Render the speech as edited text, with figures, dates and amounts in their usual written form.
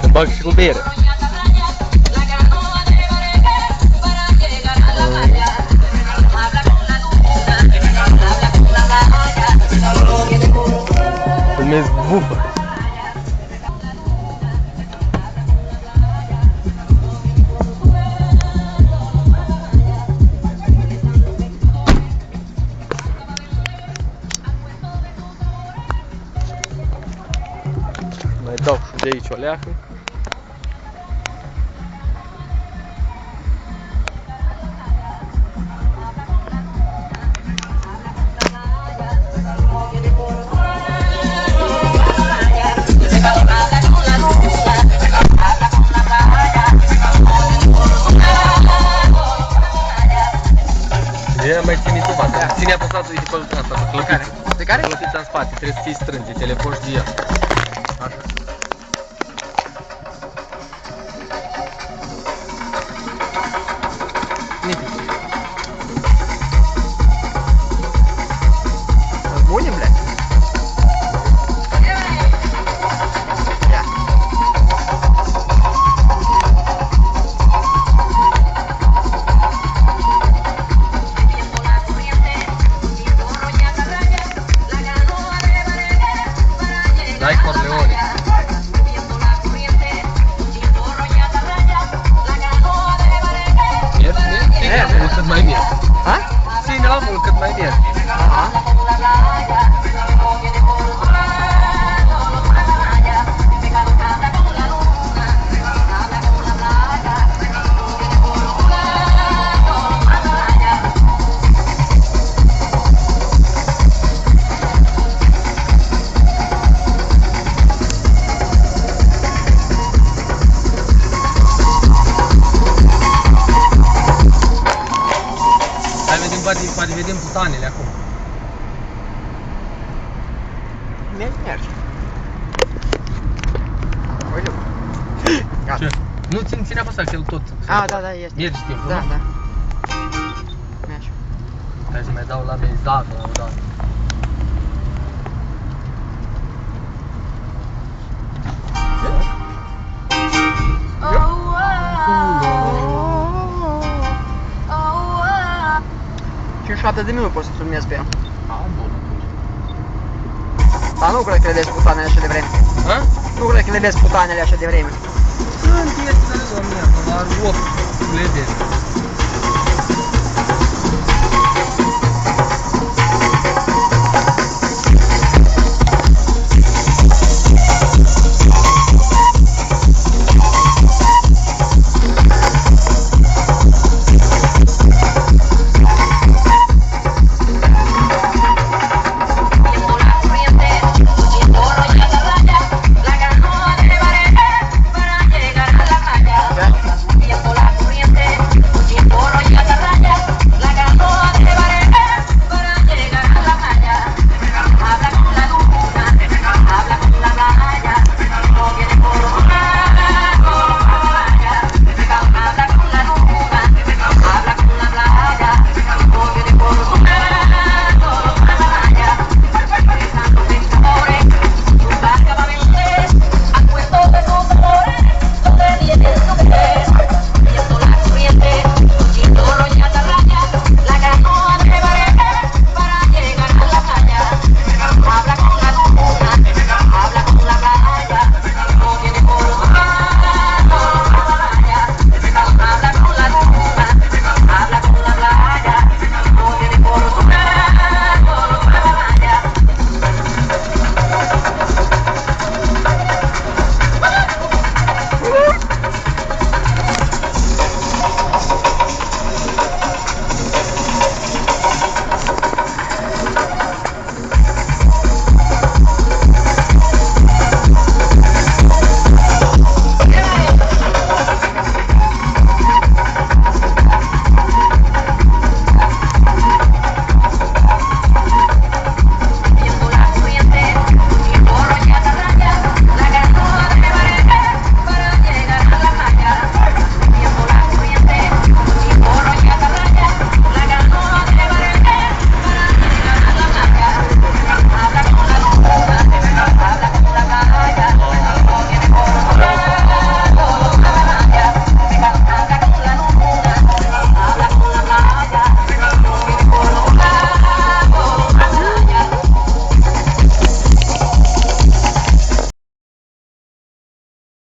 Te bag și cu bere. Filmezi bufă. Mai dau și de aici o leacă. Mai ține tu fața. Ține apăsatul de pe asta, pe clăpiță. De care? Clăpița în spate, trebuie să ții strânge, telefon și de el. Așa. Bune, blядь. Ia. Dai Corleone. Mergi? Ține albumul cât mai mergi. Ha? Ține albumul cât mai mergi. Aha. Poate vedem putanele acum. Mergi. Uite. Gata. Nu ține apăsat că el tot. Ah, da, este. Mergi timpul, da, nu? Da. Mergi. Hai să mai dau la mezată, la o dată. Și în 7 de minute poți să filmezi pe el. Bun. Dar nu cred că le vezi putanele așa de vreme. Ha? Nu cred că le vezi putanele așa de vreme. Sunt este de la mine, la 8 le vezi.